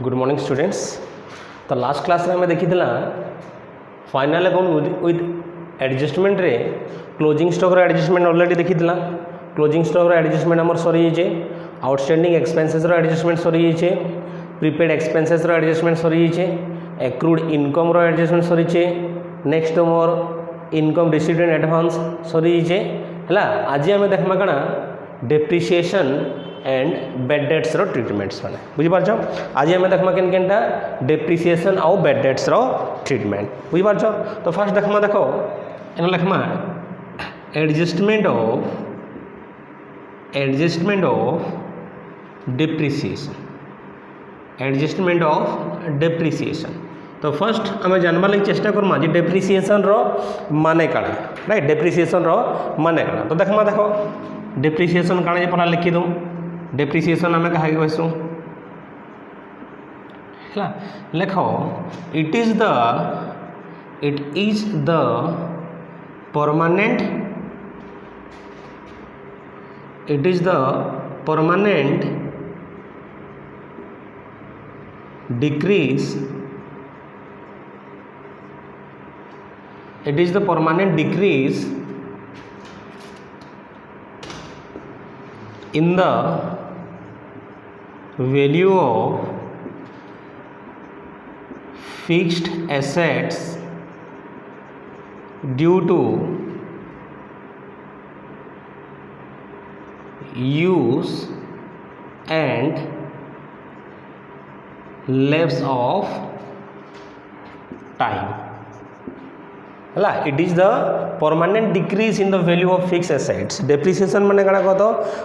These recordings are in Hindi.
Good morning students. तो लास्ट क्लास में देखी फाइनल अकाउंट विथ एडजस्टमेंट रे क्लोजिंग स्टॉक रो एडजस्टमेंट ऑलरेडी देखी क्लोजिंग स्टॉक रो एडजस्टमेंट आमर सरी जाइए, आउटस्टैंडिंग एक्सपेंसेस रो एडजस्टमेंट सरी जाइए, प्रीपेड एक्सपेंसेस रो एडजस्टमेंट सरी जाइए, एक्रूड इनकम रो एडजस्टमेंट सरी जाइए, नेक्स्ट मोर इनकम रिसीव्ड इन एडवांस सरी जाइए है। आज आम देखा कण डेप्रिसिएशन एंड बैड डेट्स रो ट्रीटमेंट्स मैंने बुझीपार। आज आम देखा केन केनटा डेप्रिसिएशन आउ बैड डेट्स रो ट्रीटमेंट बुझीपार। तो फास्ट देखा देखो एन लिखमा adjustment of depreciation, adjustment of depreciation. तो फर्स्ट आम जानवा लगी चेष्टा करमा जे डेप्रिसिएशन रो माने काଣା, राइट। डेप्रिसिएशन रो माने काଣା तो देखमा देखो डेप्रिसिएशन काଣା जे परा लिखि दूँ। डेप्रिसिएशन आम क्या कहूँ है लेख it is the permanent decrease in the value of fixed assets due to use and lapse of time है। It is the permanent decrease in the value of fix assets. Depreciation माने काଣା कहत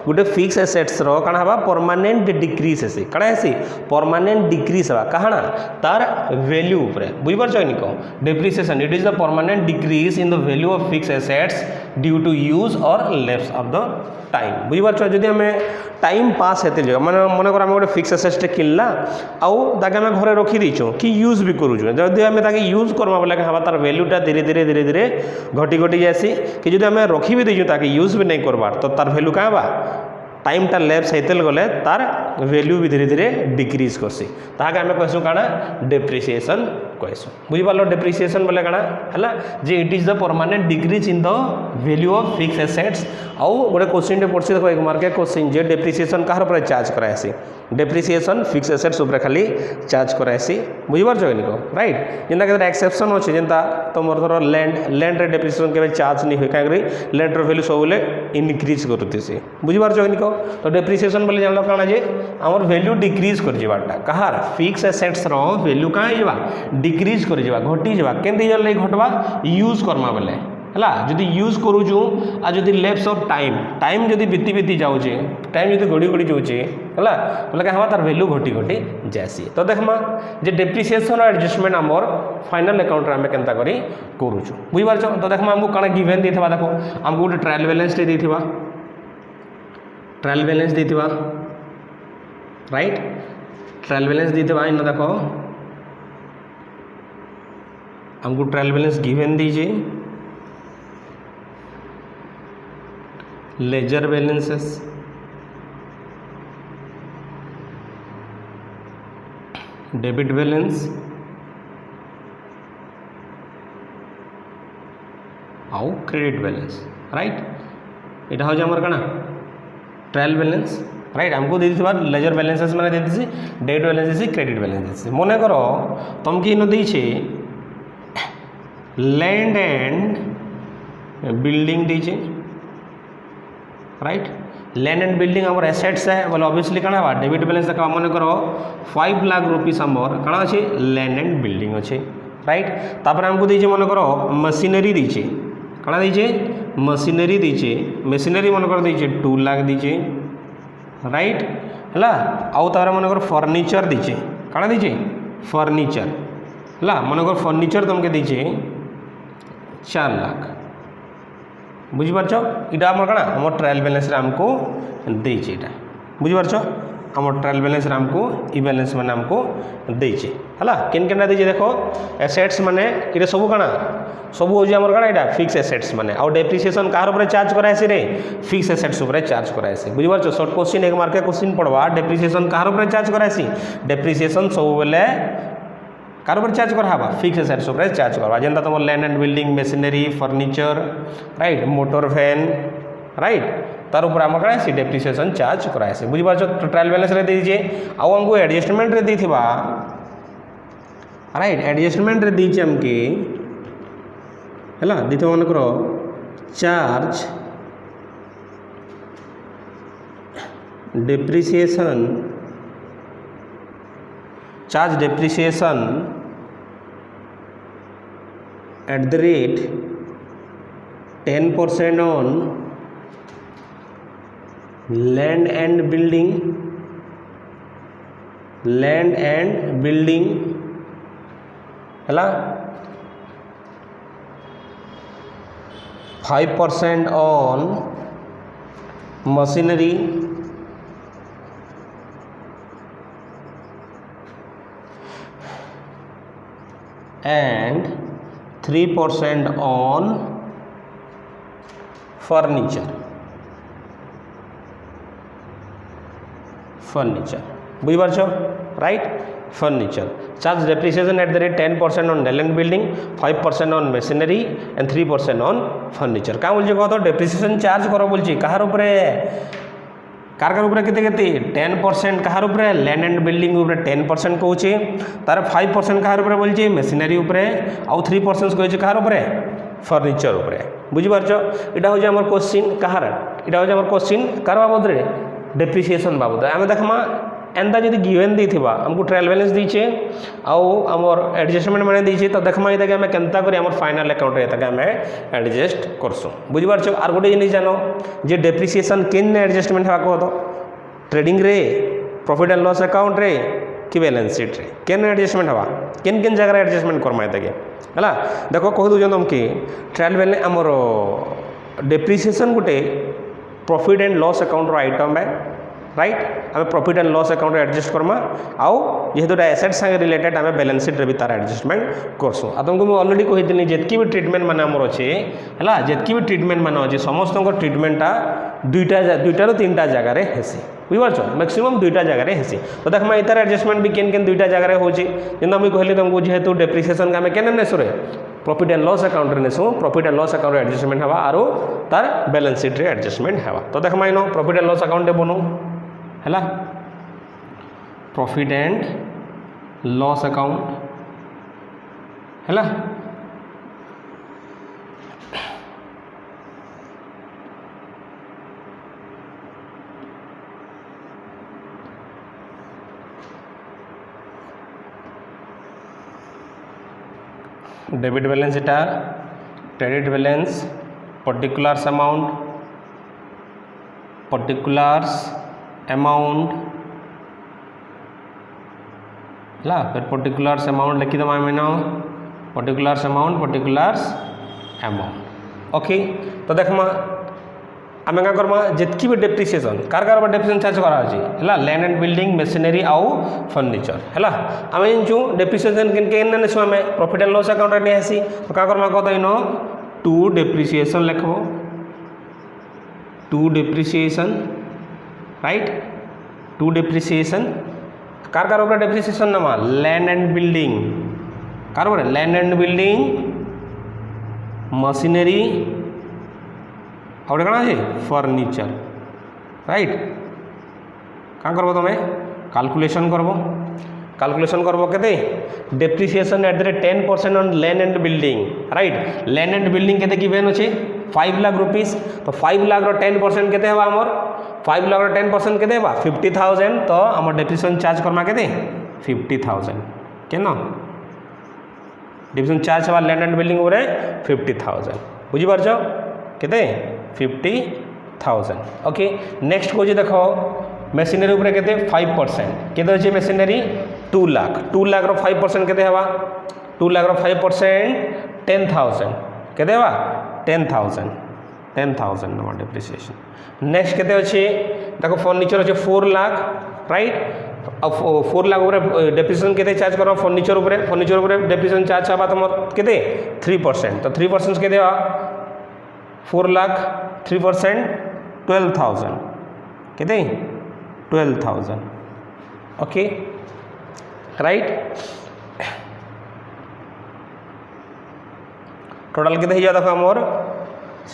गोटे फिक्स एसेट्स रो काଣା हबा परमानेंट डिक्रीज हेसी काଣା हेसी परमानेंट डिक्रीज हबा काहना तार वैल्यू ऊपर बुझी पारछ नि को। Depreciation it is the permanent decrease in the value of fix assets due to use or lapse of the time बुझी पारछ। जदि हमें टाइम पास हेते जगह माने मन कर गोटे फिक्स एसेट्स किनला आउ ताके आम घरे रखी दीचु कि यूज भी करूँ। जदि आम ताके यूज करमा बोले क्या तार वैल्यूटा धीरे धीरे धीरे धीरे घटी घटी जासी कि जब आम रखी भी दीचु ताके यूज भी नहीं करबार तो तार वैल्यू क्या बा टाइमटा लैप्स होते गले तार वैल्यू भी धीरे धीरे डिक्रीज करसी ताके आम कहसु काଣା डेप्रिसिएशन कहसु बुझीपार। डेप्रिसिएशन बोले काଣା है जे it is the permanent decrease in the value of fix assets. आउ गोटे क्वेश्चन पढ़सी देखो एक मार्केट क्वेश्चन जे डेप्रिसिएशन कहार पर चार्ज करासी डेप्रिसिएशन फिक्स एसेट्स उपर खाली चार्ज करासी बुझीपार को राइट। जेनता के एक्सेप्शन अच्छे जेनता तुम धर लैंड रे डेप्रिसिएशन के चार्ज नहीं हुए कहीं लैंड रो वैल्यू सब इनक्रीज करुसी बुझीपार को। तो डेप्रिसिएशन बोले जान काଣା जे आमर वैल्यू डिक्रीज कर जीवाटा कहार फिक्स एसेट्स रो वैल्यू क्या होगा डिक्रीज कर जीवा घटी जीवा केंती जल्दी घटवा यूज करमा बेले है। जदि यूज करूँ आ जदि लैप्स ऑफ टाइम जदि बीती बीती जाऊे टाइम जदि गड़ी गड़ी जाऊे है बोले क्या तार वैल्यू घटी घटी जासी। तो देखमा जे डेप्रिसिएशन और एडजस्टमेंट आमर फाइनल अकाउंट आम केनता करी करूँ बुझीपार। तो देखमा आमको काଣା गिवन देथिबा देखो आमको गोटे ट्रायल बैलेंस टे देथिबा ट्रायल बैलेंस देथिबा राइट। ट्रायल बैलेंस देथिबा इन देखो हमको ट्रायल बैलेंस गिवन दीजिए लेजर बैलेंसेस डेबिट बैलेंस आउ क्रेडिट बैलेंस राइट। यहाँ हूँ आमर काଣା ट्रायल बैलेंस राइट। हमको दे लेजर बैलेंसेस मैंने देती डेबिट बैलेंस क्रेडिट बैलेंस मन कर तुमके इन दीचे लैंड एंड बिल्डिंग दीचे राइट। लैंड एंड बिल्डिंग आमर एसेट्स है बोले ऑब्वियसली काଣା बा डेबिट बैलेंस देखा मन कर 5 लाख रुपीस आमर काଣା अच्छे लैंड एंड बिल्डिंग अच्छे राइट। तापर हमको दीचे मन कर मशीनरी दीचे काଣା दीचे मशीनरी दीचे मशीनरी मन कर दीचे 2 लाख दीचे राइट है। आउ तार मन कर फर्निचर दीचे काଣା दीचे फर्निचर है मन कर फर्निचर तुमके दीचे 4 लाख बुझीपार। इटा आम काଣା आम ट्रायल बैलेंस आमको देचे बुझीपार आम ट्रायल बैलेंस आमको इ बैलेंस मैंने आमको देचे है केन केनटा देचे देख एसेट्स माने ये सब काना सब हूँ आम कण यहाँ फिक्स एसेट्स माने आउ डेप्रिसिएशन कार ऊपर चार्ज कराएसी रे फिक्स एसेट्स ऊपर चार्ज कराएसी बुझिपार शॉर्ट क्वेश्चन एक मार्क क्वेश्चन पढ़वा डेप्रिसिएशन कार ऊपर चार्ज कराएसी डेप्रिसिएशन सब बेले कार ऊपर चार्ज करावा फिक्स एसेट्स ऊपर चार्ज करवा जेनता तुम land and building machinery furniture right motor van right तार ऊपर आम कौन डेप्रिसिएशन चार्ज कराएसी बुझिपार ट्रायल बैलेंस रे दीजिए आउ हमको एडजस्टमेंट रे देथिबा राइट एडजस्टमेंट रे दीजिए हमके हैला दिथो मन करो charge depreciation at the rate 10% on land and building 5% on machinery and 3% on furniture बुझिपार right furniture charge depreciation at the rate 10% on land and building 5% on machinery and 3% on furniture क्या बोलछे कह तो डेप्रिसिएशन चार्ज करो बोलछी कहार ऊपर कार ऊपर केते 10% कहार ऊपर लैंड एंड बिल्डिंग ऊपर 10% कहूचे तार 5% कहार ऊपर बोलछी मेसिनरी ऊपर आउ 3% कहूचे कहार ऊपर फर्निचर ऊपर बुझिपार इटा हो हमर क्वेश्चन कहार इटा हो हमर क्वेश्चन कार बाबद रे डेप्रिसिएशन बाबद आम देखमा एंता जब गिवेन देथिबा हमको ट्रायल बैलेंस दीचे आउ आमर एडजस्टमेंट मैंने दीचे तो देखमा ये आम केनता करी आमर फाइनल अकाउंट रे आम एडजस्ट करसु बुझिपार आर गोटे जिनिस जानो जे डेप्रिसिएशन केन एडजस्टमेंट हवा कह तो ट्रेडिंग रे प्रॉफिट एंड लॉस अकाउंट रे कि बैलेंस शीट रे केन एडजस्टमेंट हवा केन केन जगह एडजस्टमेंट करमा है देखो कह दूँ तुमके ट्रायल बैलेंस आमर डेप्रिसिएशन गोटे profit and loss account item है राइट आम profit and loss account adjust Karma आउ जेहेतु एसेट संगे रिलेटेड आम बैलेंस शीट रे भी तार एडजस्टमेंट करसु आ तुमको मुझे ऑलरेडी कही जितकी भी ट्रीटमेंट मान आमर अच्छे है जितकी भी ट्रीटमेंट मान अच्छे समस्त ट्रीटमेंटा दुईटा तीनटा जगार हेसी बुझिपार मैक्सिमम दुईटा जगार हेसी तो देखमा इतार एडजस्टमेंट भी केन केन दुईटा जगार होची जेना मुझे कहली तुमको जेहेतु डेप्रिसिएशन आम केन नेसु रे प्रॉफिट एंड लॉस अकाउंट रे नेसु profit and loss account adjustment हवा आरो तार बैलेंस शीट रे एडजस्टमेंट हवा तो देखमा इनो प्रॉफिट एंड लॉस अकाउंट बनू है प्रॉफिट एंड लॉस अकाउंट है डेबिट बैलेंस इटा क्रेडिट बैलेंस पर्टिकुलर्स अमाउंट है फिर पर्टिकुलर्स अमाउंट लिखिद पर्टिकुलर्स अमाउंट ओके तो देखमा आम क्या करमा जितकी भी डेप्रिसिएशन कार डेप्रिसिएशन चार्ज करा लैंड एंड बिल्डिंग मेसिनरी आउ फर्निचर है आम जानचु डेप्रिसिएशन केन नेसु आम प्रॉफिट एंड लॉस अकाउंट नहीं आसी तो क्या करमा कह इन टू डेप्रिसिएशन लिखब to depreciation write to depreciation कार ऊपर डेप्रिसिएशन नमा लैंड एंड बिल्डिंग कार ऊपर लैंड एंड बिल्डिंग मशीनरी और कौन अच्छे फर्निचर राइट क्या करब तुम कैलकुलेशन करब केते depreciation at the rate 10% on land and building right land and building केते गिवन अच्छे 5 लाख रुपीस तो 5 लाख 10% केते हवा आमर 5 लाख 10% केते हवा 50,000 तो आमर डेप्रिसिएशन चार्ज करमा केते 50,000 केन डेप्रिसिएशन चार्ज हवा लैंड एंड बिल्डिंग ऊपर 50,000 बुझी पारछ केते 50,000 ओके नेक्स्ट को देख मेसिनरी ऊपर केते 5% केते अच्छे मेसिनरी 2 लाख 2 लाख 5% केते हवा 2 लाख 5% 10,000 केते हवा 10,000 नंबर डेप्रिसिएशन नेक्स्ट केते अच्छे देखो फर्निचर अच्छे 4 लाख राइट अब 4 लाख डेप्रिसिएशन केते चार्ज करो फर्निचर उपरे डेप्रिसिएशन चार्ज हवा तुम केते 3% तो 3% केते 4 लाख 3% 12,000 केते 12,000 ओके राइट टोटाल केते हो देखो मोर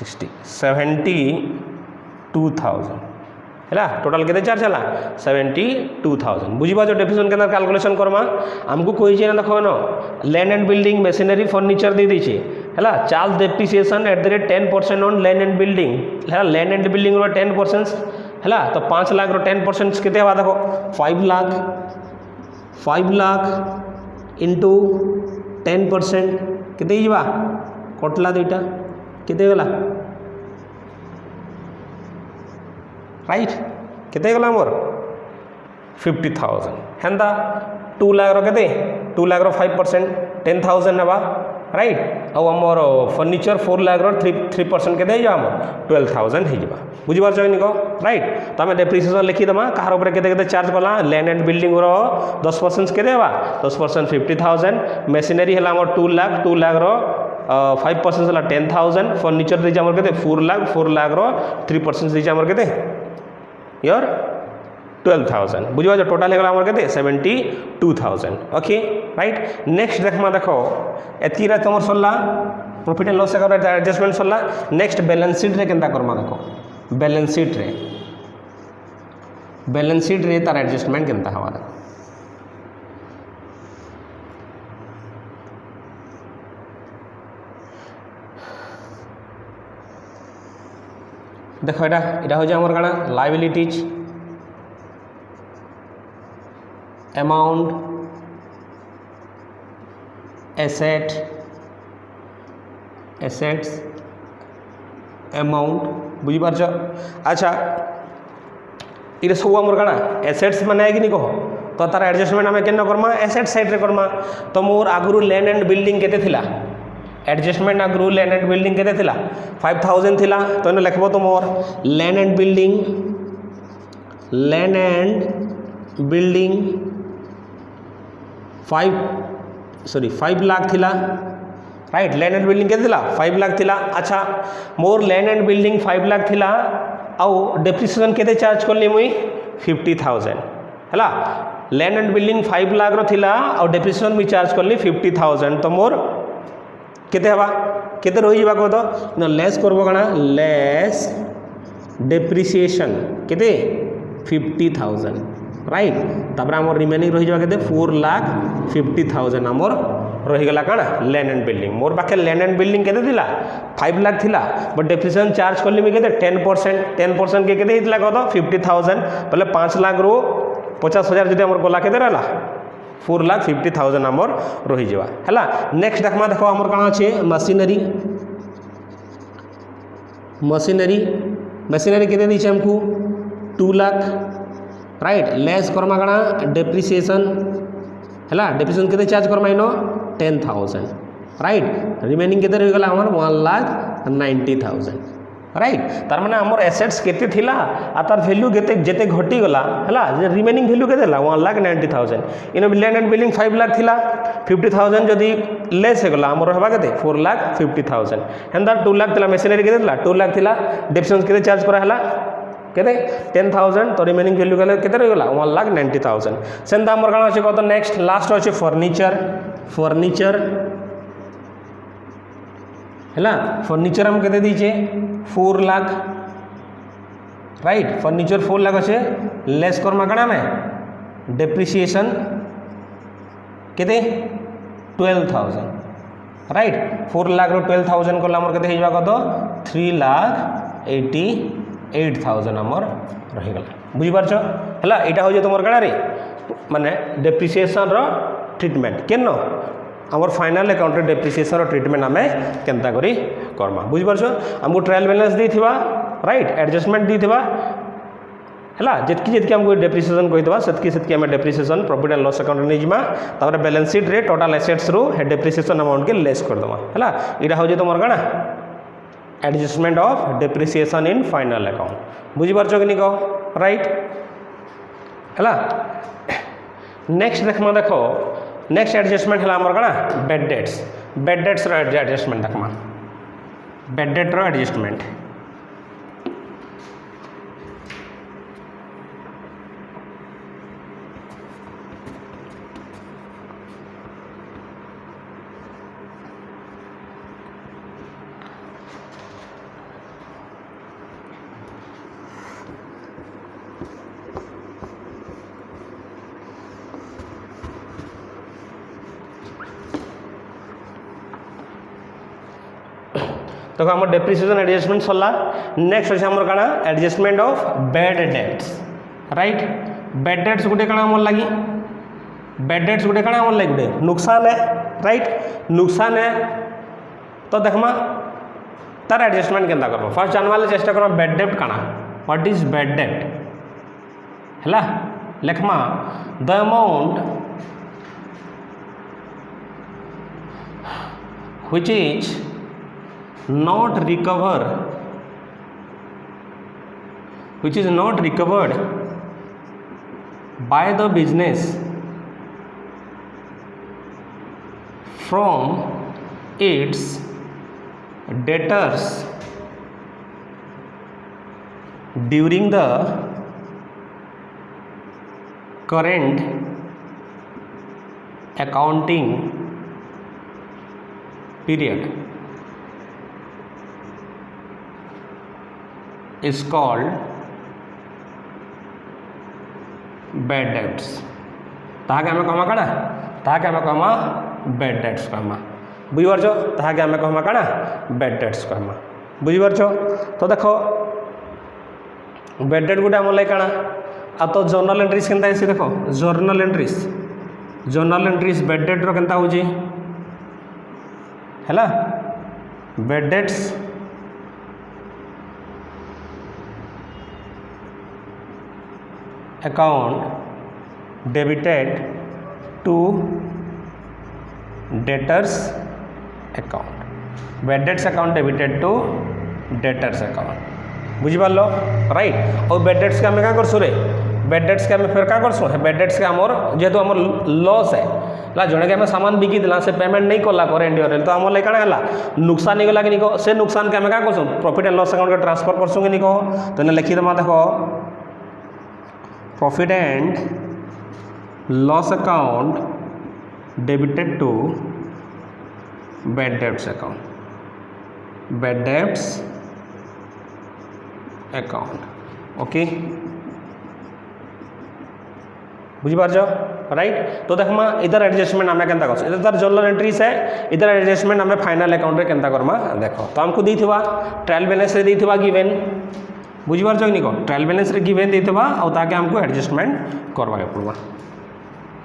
72,000 है टोटाल केते चार्ज है 72,000 बुझीपा डेप्रिसिएशन के कैलकुलेशन करमा आमको कही ना देखो न land and building machinery furniture दे दीचे है charge depreciation at the rate 10% on land and building है लैंड एंड बिल्डिंग 10% है तो 5 लाख 10% केते हवा देखो 5 लाख इंटू 10% केते हिजबा कटला दुईटा केते गला राइट केते गला मोर 50,000 हेंदा 2 लाख केते 2 लाख 5% 10,000 हवा राइट आउ आमर फर्निचर 4 लाख 3% केते हिजबा आमर 12,000 हिजबा बुझी पारछ कि निको राइट तो आम डेप्रिसिएशन लिखिदेमा कहार ऊपर केते केते चार्ज कला लैंड एंड बिल्डिंग 10% केते हवा 10% 50,000 मशीनरी है आमर 2 लाख 5% है 10,000 फर्निचर दीजिए आमर केते 4 लाख 3% दीजिए आमर केते योर 12,000 बुझा टोटाल है आमर केते 72,000 ओके राइट नेक्स्ट देखमा देखो एतिरा तुम सरला profit and loss account adjustment सरला नेक्स्ट बैलेंस शीट रे केनता करमा देखो बैलेंस शीट रे तार एडजस्टमेंट केनता हवा देखो এটা হচ্ছে আমার কানা লাইবিলিটিজ অ্যামাউন্ট एसेट्स अमाउंट बुझी पारछ अच्छा ये सब आमर काना एसेट्स माने है कि नहीं कह तो तार एडजस्टमेंट आम के करमा एसेट साइड रे करमा तो मोर आगुरु लैंड एंड बिल्डिंग केते थिला एडजस्टमेंट आगुरु लैंड एंड बिल्डिंग केते थिला 5,000 थिला तो इने लिखबो तो मोर लैंड एंड बिल्डिंग 5 लाख थिला राइट लैंड एंड बिल्डिंग केते थिला 5 लाख थिला अच्छा मोर लैंड एंड बिल्डिंग 5 लाख थिला आउ डेप्रिसिएशन केते चार्ज करली मुई 50,000 हैला लैंड एंड बिल्डिंग 5 लाख रो थिला आउ डेप्रिसिएशन मुई चार्ज करली 50,000 तो मोर केते हवा केते रही जाबा को तो न लेस करबो कना लेस डेप्रिसिएशन केते 50,000 राइट तापर हमर रिमेनिंग रही जाबा केते 4,50,000 हमर रही गला काना लैंड एंड बिल्डिंग मोर पाखे लैंड एंड बिल्डिंग केते थिला 5 लाख थिला बट डेप्रिसिएशन चार्ज करली मी केते 10% के केते हितला को तो 50,000 पहले 5 लाख रो 50,000 जदि हमर गोला केते रहला 4,50,000 आमर रही जावा हैला नेक्स्ट देखमा देखो आमर काना अछि मशीनरी केते दिछे हमकु 2 लाख राइट लेस करमा काना डेप्रिसिएशन हैला डेप्रिसिएशन केते चार्ज करमा इनो 10,000 राइट रिमेनिंग केते रही गला हमर 1,90,000 राइट तार माने हमर एसेट्स केते थिला आ तार वैल्यू केते जेते घटी गला हैला रिमेनिंग वैल्यू केते ला 1,90,000 इन लैंड एंड बिल्डिंग 5 लाख थिला 50,000 जदी लेस हे गला हमर हबा केते 4,50,000 हेंदा 2 लाख थिला मशीनरी केते थिला 2 लाख थिला डेप्रिसिएशन केते चार्ज करा हला केते 10,000 तो रिमेनिंग वैल्यू केते रही गला 1,90,000 सेंदा हमर काना अछि कत नेक्स्ट लास्ट अछि फर्नीचर हैला फर्नीचर हम केते दीचे 4 लाख राइट फर्नीचर 4 लाख अच्छे लेस करमा काना में डेप्रिसिएशन केते 12,000 राइट 4 लाख रो 12,000 को हमर केते हिजबा कत 3,88,000 हमर रही गला बुझी पारछ हैला एटा हो जे तुमर काना रे माने डेप्रिसिएशन रो ट्रीटमेंट केनो आमर फाइनल अकाउंट डेप्रिसिएशन ट्रीटमेंट आम केन्ता करी करमा बुझी पारछ हमको ट्रायल बैलेंस देथिबा राइट एडजस्टमेंट देथिबा हैला जेतकी हमको डेप्रिसिएशन कहितबा सेतकी आम depreciation profit and loss account नै जिमा तापर बैलेंस शीट रे टोटल एसेट्स रो डेप्रिसिएशन अमाउंट के लेस कर दमा हैला इडा हो जे तुमर काना adjustment of depreciation in final account बुझी पारछ कि निको राइट है। नेक्स्ट देखमा देखो नेक्स्ट एडजस्टमेंट है आमर कଣା बेड डेट्स रो एडजस्टमेंट देखमा बेड डेट रो एडजस्टमेंट देखो आम डेप्रिसिएशन एडजस्टमेंट सरला। नेक्स्ट अच्छे आमर कଣା adjustment of bad debts right. Bad debts गोटे कଣା आमर लगी बेड डेट्स गोटे कଣା आमर लगी गोटे नुकसान है राइट नुकसान है। तो देखमा तार एडजस्टमेंट केनता करबो फर्स्ट जानवाले चेष्टा करमा बेड डेट कଣା व्हाट इज बेड डेट हैला लेखमा the amount which is not recovered by the business from its debtors during the current accounting period is called bad debts। ताके हमें कहमा कଣା ताके हमें कहमा bad debts कहमा बुझी पारछो ताके हमें कहमा कଣା bad debts कहमा बुझी पारछो। तो देखो bad debt गुटे हमर लाइ कଣା आ तो जर्नल एंट्रीज केनता हेसी देखो जर्नल एंट्रीज bad debt रो केनता होजी हैला bad debts account debited to debtors account bad debts account debited to debtors account बुझी पारलो राइट। और bad debts के आम क्या करसु रे bad debts के आम फिर क्या करसु bad debts के आमर जेहेतु आमर लॉस है ला जड़े के आम सामान बिकी देला से पेमेंट नहीं कला करेंट ईयर तो आमर कଣା हला नुकसान गला कि निको से नुकसान के आम क्या करसु प्रॉफिट एंड लॉस अकाउंट के ट्रांसफर करसु कि निको तो ने लिखि दमा देखो profit and loss account debited to bad debts account okay बुझी पार राइट। तो देखमा इधर एडजस्टमेंट आम केनता कर इधर तार जर्नल एंट्रीज है इधर एडजस्टमेंट आम फाइनल अकाउंट रे केनता करमा देखो तो हमको देथिबा ट्रायल बैलेंस रे देथिबा गिवन बुझी पारछ कि निको ट्रायल बैलेंस रे गिवन देथिबा और ताके हमको एडजस्टमेंट करबा पड़बा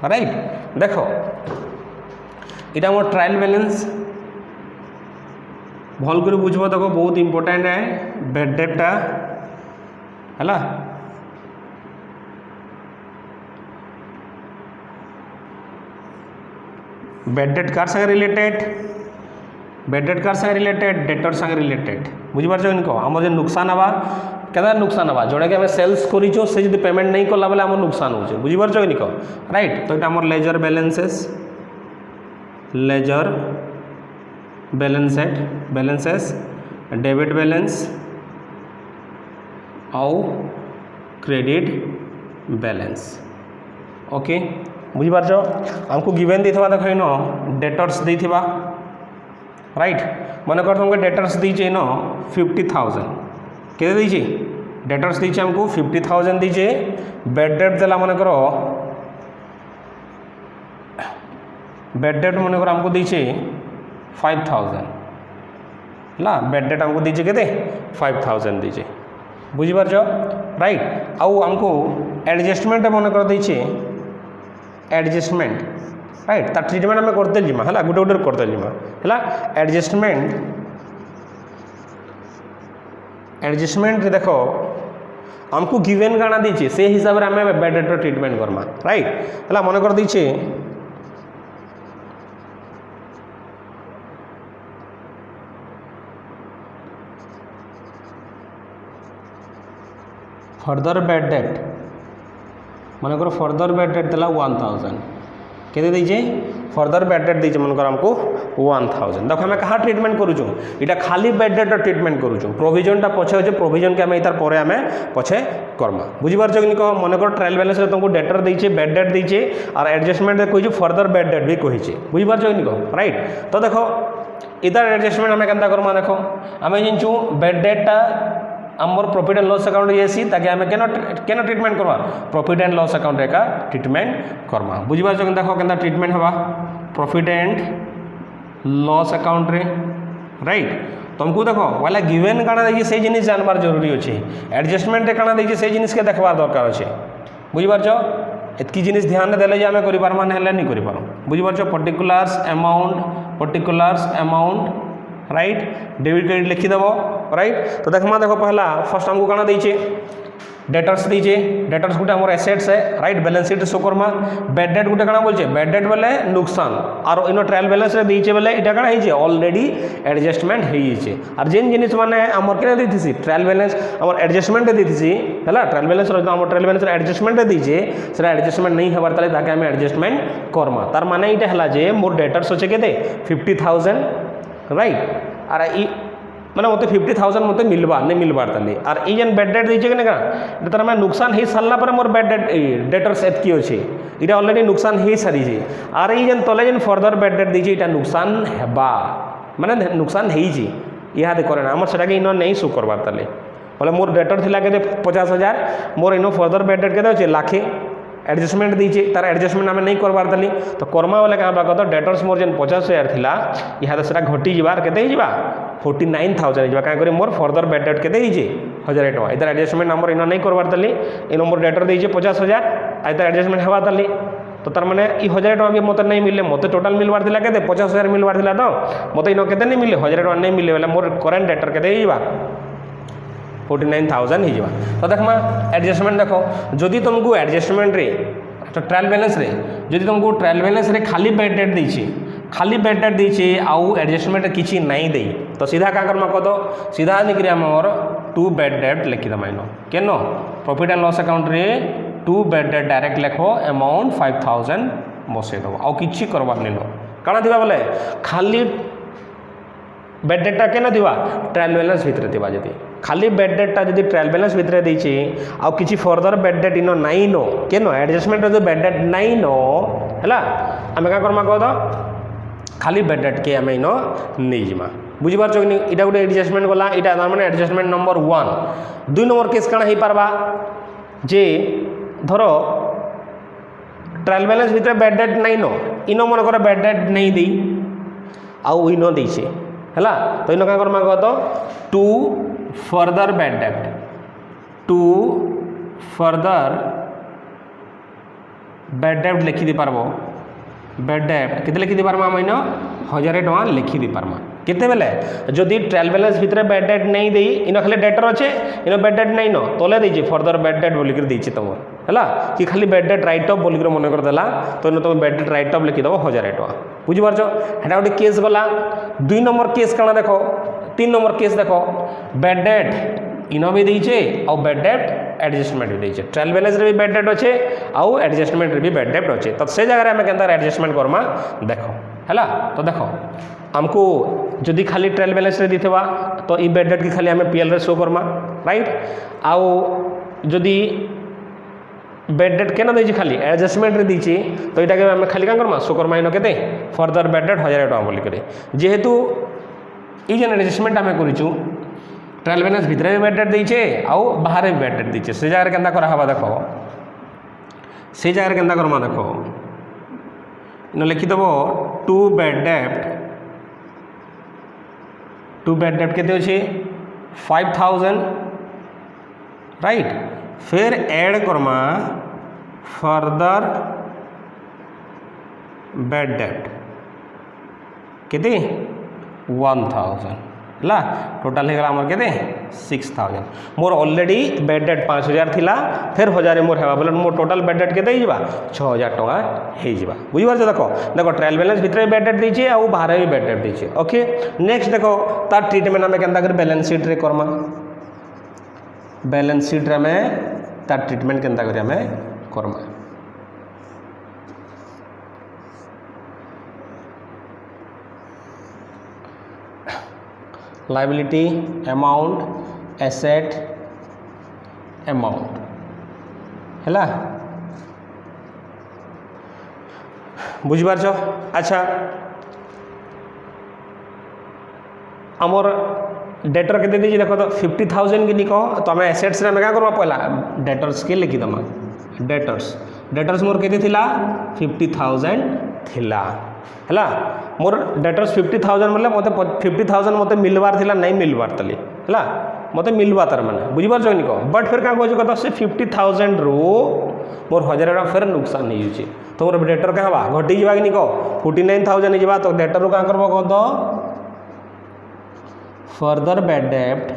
राइट। देखो इटा मोर ट्रायल बैलेंस भल कर बुझब देखो बहुत इंपोर्टेंट है बैड डेब्टा है बैड डेट कार संगे रिलेटेड बैड डेट कार संगे रिलेटेड डेटर संगे रिलेटेड बुझी पारछ इनको आम जो नुकसान हवा केदा नुकसान हवा जोड़े कि आम सेल्स करिछो से जदि पेमेंट नहीं कला बेले आम नुकसान होचे बुझी पारछ इनको राइट। तो ये आम लेजर बैलेंसेस डेबिट बैलेंस और क्रेडिट बैलेंस ओके बुझी पारछ हमको गिवन देथिबा देखो इनो डेटर्स देथिबा राइट मन कर तुमको डेटर्स दीचे इनो 50,000 के दीचे डेटर्स दीचे हमको 50,000 दीचे बैड डेट देला मन करो बैड डेट मन करो हमको दीचे 5,000 ला बैड डेट हमको दीचे केते 5,000 दीचे बुझी पारछ राइट। आउ हमको एडजस्टमेंट मन कर दीचे एडजस्टमेंट राइट तार ट्रीटमेंट आम करते जिमा है गोटे गोटे करते जिमा है एडजस्टमेंट देखो हमको गिवन गाना दीचे से हिसाब से आम बैड डेट ट्रीटमेंट करमा राइट है मन कर दीचे फर्दर बैड डेट मनकर फर्दर बेड रेट देला 1000 केते दीजे फर्दर बेड रेट दीजे मनकर हमको 1000 देखो हमें कहाँ ट्रीटमेंट करूँ इटा खाली बेड रेट ट्रीटमेंट करूँ प्रोविजनटा पछे अच्छे प्रोविजन के इतार पर आम पछे करमा बुझीपार कि कह मनकर ट्रायल बैलेंस तुमको डेटर देचे बेड रेट देचे और एडजस्टमेंट कही फर्दर बेड रेट भी कही बुझीपार कि कह राइट तो देखो इधर एडजस्टमेंट हमें केंता करमा देखो आम जानचु बेड रेटा आमर प्रॉफिट एंड लॉस अकाउंट जासी ताकि आम केन ट्रीटमेंट करवा प्रॉफिट एंड लॉस अकाउंट का ट्रीटमेंट करमा बुझीपार देखो केंता ट्रीटमेंट हवा प्रॉफिट एंड लॉस अकाउंट रे राइट तुमको देखो वाला गिवेन काना देखिए से जिनिस जानबार जरूरी अच्छे एडजस्टमेंट रे काना देखिए से जिनिस के देखबार दरकार अच्छे बुझीपार एतकी जिनिस ध्यान देले जे आम करिपारमा हेले नहीं करिपारो बुझीपार particulars amount right debit credit लिखिदेव राइट तो देखमा देखो पहला फर्स्ट हमको काना दीचे डेटर्स दीचे डेटर्स गोटे आम एसेट्स है right balance sheet show Karma bad date गोटे काना बोलचे बेड डेट बेले नुकसान और इन ट्रायल बैलेंस रे दीचे बेले इटा काना होइचे ऑलरेडी एडजस्टमेंट होइचे और जेन जिनिस माने हमर केना देथिसी ट्रायल बैलेंस हमर एडजस्टमेंट देथिसी हला ट्रायल बैलेंस रो हमर ट्रायल बैलेंस रे एडजस्टमेंट दीचे सेरा एडजस्टमेंट नहीं हबार ताले ताके हम एडजस्टमेंट करमा तार माने इटा हला जे मोर डेटर्स होचे केते 50000 राइट और मैंने मत 50,000 मत मिलवा नहीं मिलबार ताले और ये जेन बेड डेट दीचे कि तार मैं नुकसान हो सारा पर मोर बेड डेट डेटर्स एतकी अच्छे इटा ऑलरेडी नुकसान हो सारी और ये जेन तले जेन फर्दर बेड डेट दीचे इटा नुकसान हेबा माने नुकसान होइछि इहादे करे आमर सेटा के इन नहीं शो करबार ताले बोले मोर डेटर थिला के 50,000 मोर इन फर्दर बेड डेट के अच्छे लाखे एडजस्टमेंट दीचे तार एडजस्टमेंट आम नहीं करबार ताली तो करमा बोले क्या बात डेटर्स मोर जेन 50,000 थिला इहादे सेटा घटी जिबार केते हिबा 49,000 हिबा क्या करी मोर फर्दर बेड डेट केते हिजे 1000 टका इधर एडजस्टमेंट नंबर इन नहीं करबार ताली इन मोर डेटर दीचे 50,000 इधर एडजस्टमेंट हेबा ताली तो तार माने 1000 टका भी मत नहीं मिले मत टोटल मिलबार थिला केते 50,000 मिलबार थिला तो मत इन केते नहीं मिले 1000 टका नहीं मिले बोले मोर करेंट डेटर केते हिबा 49,000 हो तो देखमा एडजस्टमेंट देखो जदि तुमको एडजस्टमेंट रे तो ट्रायल बैलेंस रे जदि तुमको ट्रायल बैलेंस रे खाली बेड डेट दीची खाली बेड डेट दीची आउ एडजस्टमेंट किसी नहीं दे तो सीधा क्या करमा कह दो सीधा निकरी आमर 2 बेड डेट लिखिदमा इन केन प्रॉफिट एंड लॉस अकाउंट रे 2 बेड डेट डायरेक्ट लिखो अमाउंट 5,000 बसईदेव आउ कि करवार नहीं काଣା थिबा बोले खाली बेड डेटा केना थिबा ट्रायल बैलेंस भितर थिबा जदि खाली बेड डेटा जदि ट्रायल बैलेंस भितर देछि आ किछि फर्दर बेड डेट इन नाइ नो केनो एडजस्टमेंट जो बेड डेट नाइ नो हला आमे का करमा कह दो खाली बेड डेट के आमे इन नै जिमा बुझि पारछ कि इटा गोटे एडजस्टमेंट गला इटा माने एडजस्टमेंट नंबर 1 2 नंबर केस काଣା हे पारबा जे धरो ट्रायल बैलेंस भितर बेड डेट नाइ नो इन मन कर बेड डेट नै देई आ इन देछे हला तो इन का करमा कह दो 2 further bed date 2 further bed date लिखि दी पारबो बेड डेट केते लिखि दी पारमा हम इन 1000 टका लिखि दी पारमा केते बेले जदि ट्रायल बैलेंस भितर बेड डेट नहीं देई इन खाली डेटर अच्छे इन बेड डेट नहीं न तले देछि फर्दर बेड डेट बोलिक देछि तुम हला कि खाली बेड डेट राइट ऑफ बोलिक मन कर देला तो इन तुम बेड डेट राइट ऑफ लिखि दबो 1000 टका बुझि पारछ हेटा गोटे केस गला 2 नंबर केस काना देखो 3 नंबर केस देखो बेड डेट इन भी देछे और बेड डेट एडजस्टमेंट भी देछे ट्रायल बैलेंस रे भी बेड डेट अच्छे और एडजस्टमेंट रे भी बेड डेट अच्छे तो से जगह में केंता एडजस्टमेंट करमा देखो हला तो देखो हमको जदि खाली ट्रायल बैलेंस रे दिथवा तो ई बेड डेट की खाली हमें पीएल रे शो करमा राइट आउ जदि बेड डेट केना देछि खाली एडजस्टमेंट रे दिछि तो इटा के हमें खाली का करमा शो करमा इन केते फर्दर बेड डेट 1000 टका बोली करे जेहेतु ई जेन एडजस्टमेंट हमें करिछु ट्रायल बैलेंस भितर भी बेड डेट देछे आउ बाहर भी बेड डेट देछे से जगह केंता करा हबा देखो से जगह केंता करमा देखो इन लिखि दबो 2 बेड डेट केते अछि 5,000 राइट फिर add Karma further bed date केते 1,000 ला टोटल हो गला हमर केते 6,000 मोर ऑलरेडी बेड डेट 5,000 थिला फिर 1000 मोर हेबा बोले मोर टोटल बेड डेट केते हिबा 6,000 टका हे जिबा बुझि पारछ देखो देखो ट्रायल बैलेंस भितर बेड डेट देछि आ बाहर भी बेड डेट देछि ओके नेक्स्ट देखो तार ट्रीटमेंट हमें केंता कर बैलेंस शीट रे करमा बैलेंस शीट रे में तार ट्रीटमेंट केंता करी हमें Karma liability amount asset amount है बुझिपारछ। अच्छा आमर डेटर के देती देख तो 50,000 कि निको तो आम एसेट्स रे क्या करवा पहला डेटर्स के लिखिदमा डेटर्स मोर के 50,000 थिला है मोर डेटर्स 50,000 मतलब मत 50,000 मत मिलवार थिला नहीं मिलवार तली है मत मिलवा तार मैंने बुझीपार निको बट फिर क्या कह कह से 50,000 रु मोर 1000 टका फिर नुकसान हो जाए तो मोर डेटर क्या हवा घटी जावा कि निको 49,000 जावा तो डेटर क्या करब कह तो फर्दर बैड डेप्ट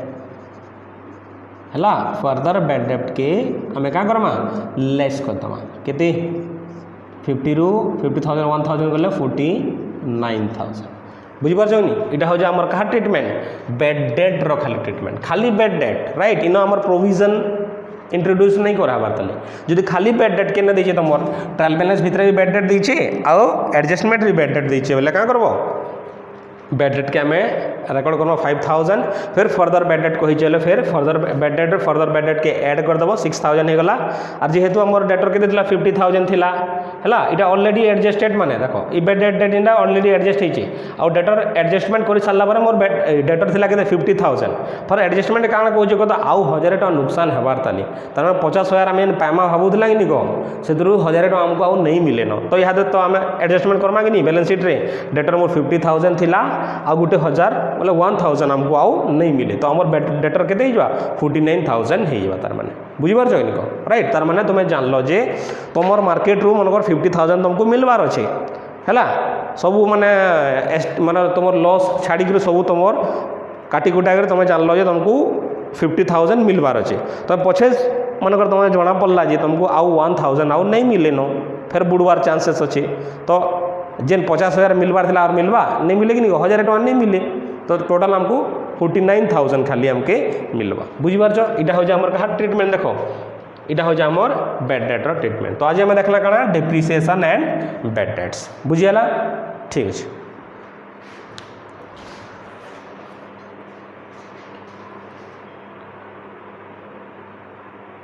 है फर्दर बैड डेप्ट के आम क्या करमा लेस करदमा केते 50 रु 50,000 1,000 गले 49,000 बुझीपार यहाँ हूँ आम क्या ट्रिटमेंट बेड डेट रो खाली ट्रिटमेंट खाली बेड डेट राइट इन आम प्रोविजन इंट्रोड्यूस नहीं कराबार तले जदि खाली बेड डेट के देचे तुम ट्रायल बैलेंस भितर भी बेड डेट देचे आउ एडजस्टमेंट भी बेड डेट देचे बोले क्या करब बेड डेट के आम रेकर्ड करब 5,000 फिर फर्दर बेड डेट कही चले फिर फर्दर बेड डेट के ऐड करदेव 6,000 होगला और जेहेतु आम डेटर के 50,000 थिला है इटा ऑलरेडी एडजस्टेड माने देखो ये बेड डेट इनटा ऑलरेडी एडजस्ट होइए आउ डेटर एडजस्टमेंट कर सारा पर मोर डेटर थिला के 50,000 फर एडजस्टमेंट क्या कौच कह आउ 1,000 टका नुकसान होबार ताली तार 50,000 आम पाइमा भावुला कि कम से 1,000 टका आमको आउ नहीं मिले न तो यहाँ तो आम एडजस्टमेंट करमा कि नहीं बैलेंस शीट रे डेटर मोर 50,000 थिला आ गोटे 1,000 मतलब 1,000 आमको आउ नहीं मिले तो आम डेटर के 49,000 हो तार मैंने बुझीपार निको राइट तार मैंने तुम्हें जान लो जे तुम मार्केट रू मनकर 50,000 तुमको मिलवार अच्छे है सबू माने माने तुम लॉस छाड़ी सब तुम काटी कुटा कर तुम जान लो जे तुमको 50,000 मिलवार अच्छे तो पछे मनकर तुम जना पड़ला जे तुमको आउ 1,000 आउ नहीं मिले न फिर बुड़वार चांसेस अच्छे तो जेन 50,000 मिलवार थिला और मिलवा नहीं मिले कि नहीं 1,000 टका नहीं मिले तो टोटाल आमको 49,000 खाली आमके मिलवा बुझीपार यहाँ हूँ आम क्या ट्रिटमेंट देख यहाँ हूँ आमर बेड डेट्र ट्रिटमेंट तो आज आम देखला क्या डेप्रिसिएशन एंड बेड डेट्स बुझीगला ठीक अच्छे।